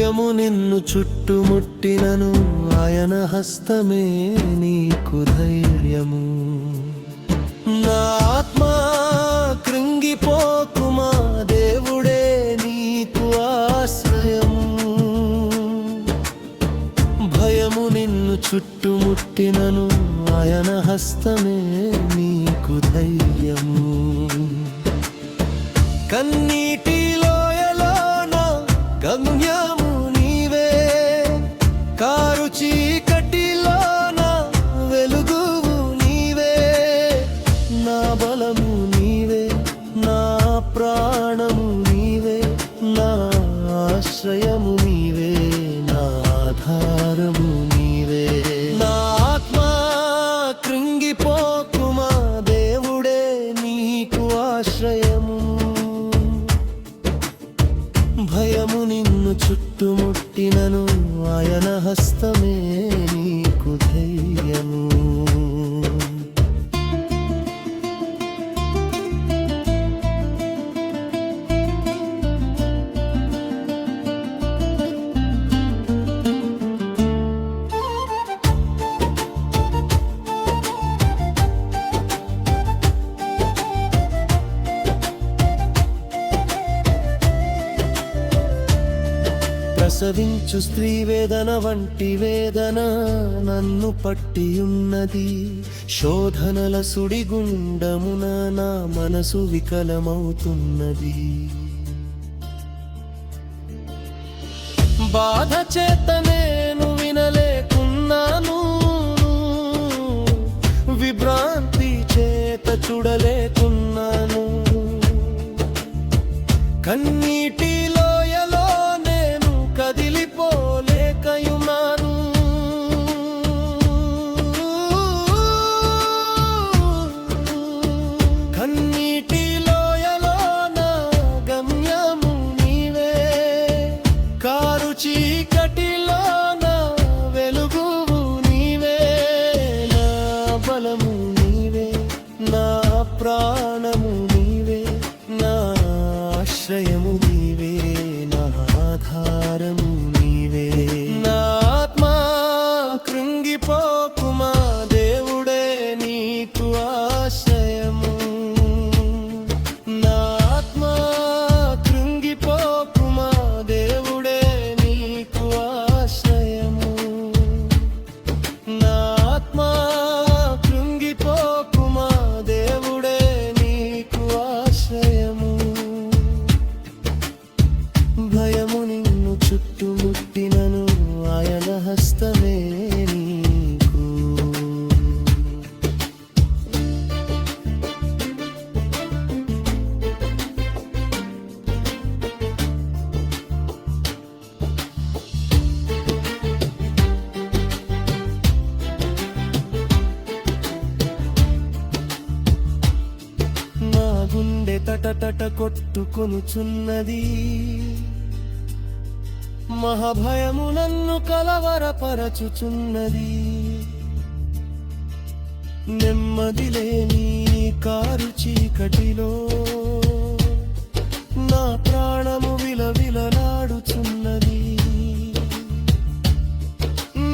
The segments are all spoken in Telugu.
భయము నిన్ను చుట్టుముట్టినను ఆయన హస్తమే నీకు ధైర్యము. నా ఆత్మా కృంగిపోకుమా, దేవుడే నీకు ఆశ్రయము. భయము నిన్ను చుట్టుముట్టినను ఆయన హస్తమే నీకు ధైర్యము. కన్నీటి లోయలోన గమ్యము నీవే, కారు చీకటిలోన వెలుగువు నీవే. నా బలము నీవే, నా ప్రాణము నీవే, నా ఆశ్రయము నీవే, నా ఆధారము నీవే. నా ఆత్మా కృంగిపోకుమా, దేవుడే నీకు ఆశ్రయము. భయము నిన్ను చుట్టుముట్టినను ఆయన హస్తమే నీకు ధైర్యము. ప్రసవించు స్త్రీ వేదన వంటి వేదన నన్ను పట్టియున్నది. శోధనల సుడిగుండమున నా మనసు వికలమవుతున్నది. బాధ చేత నేను వినలేకున్నాను, విభ్రాంతి చేత చూడలేకున్నాను. కన్నీటి లోయలో నేను కదిలిపోలేకయున్నాను. కన్నీటి లోయలో నా గమ్యము నీవే, కారు చీకటిలో నా వెలుగువు నీవే. నా బలము నీవే, నా ప్రాణము నీవే, నా ఆశ్రయము నీవే, నా ఆధారము నీవే. నా ఆత్మా కృంగిపోకుమా, దేవుడే నీకు ఆశ్రయము. నా ఆత్మా కృంగిపోకుమా, దేవుడే నీకు ఆశ్రయము. నా ఆత్మా కృంగిపోకుమా, దేవుడే నీకు ఆశ్రయము. భయము నిన్ను చుట్టుముట్టినను ఆయన హస్తమే నీకు. నా గుండె తటతట కొట్టుకొనుచున్నది, మహాభయము నన్ను కలవరపరచుచున్నది. నెమ్మది లేని కారు చీకటిలో నా ప్రాణము విలవిలలాడుచున్నది.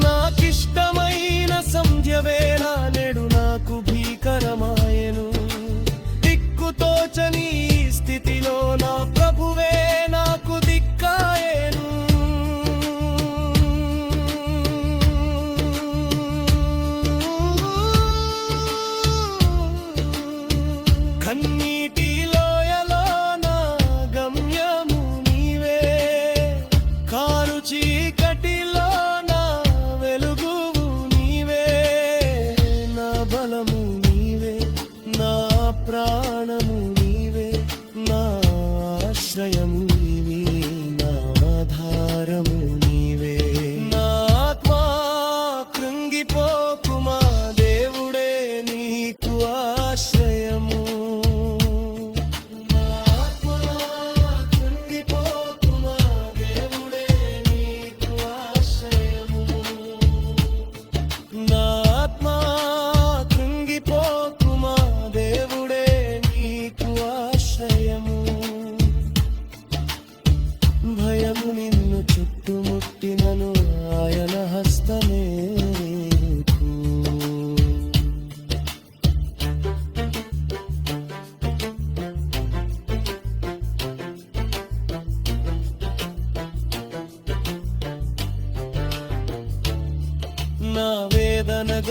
నాకిష్టమైన సంధ్యవేళ నేడు నాకు భీకరమాయెను. దిక్కుతోచని స్థితిలో నా ప్రభువే నాకు దిక్కాయెను. కన్నీటి లోయలో నా గమ్యము నీవే, కారు చీకటిలో నా వెలుగువు నీవే. నా బలము నీవే, నా ప్రాణము నీవే, నా ఆశ్రయము నీవే, నా ఆధారము నీవే. నా ఆత్మా కృంగిపోకుమా, దేవుడే నీకు ఆశ్రయము. నా ఆత్మా కృంగిపోకుమా, దేవుడే నీకు ఆశ్రయము. నా ఆత్మా కృంగిపోకుమా, దేవుడే నీకు ఆశ్రయము. భయము నిన్ను చుట్టుము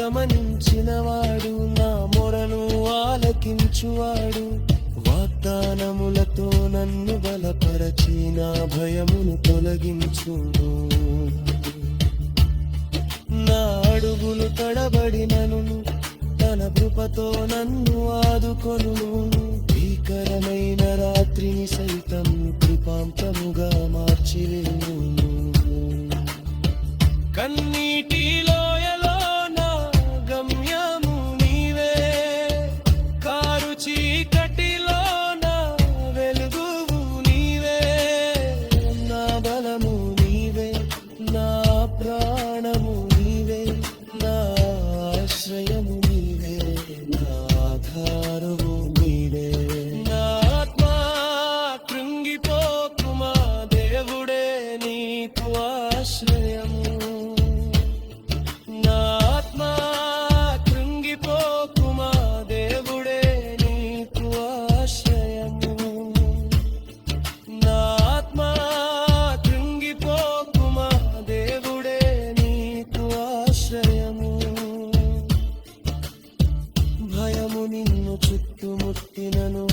గమనించినవాడు, నా మొరను ఆలకించువాడు. వాగ్దానములతో నన్ను బలపరచి నా భయమును తొలగించును. నా అడుగులు తడబడినను తన కృపతో నన్ను ఆదుకొనును. భీకరమైన రాత్రిని సైతం కృపాంతముగా మార్చివేయును. కన్నీటి లోయలో నా గమ్యము నీవే, కారు చీకటిలో నా వెలుగువు నీవే. నా బలము నీవే, నా ప్రాణము నీవే, నా ఆశ్రయము నీవే, నా ఆధారము నీవే. నా ఆత్మా కృంగిపోకుమా, దేవుడే నీకు ఆశ్రయము. నా ఆత్మా కృంగిపోకుమా, దేవుడే నీకు ఆశ్రయము. నా ఆత్మా కృంగిపోకుమా, దేవుడే నీకు ఆశ్రయము. భయము నిన్ను చుట్టుముట్టినను,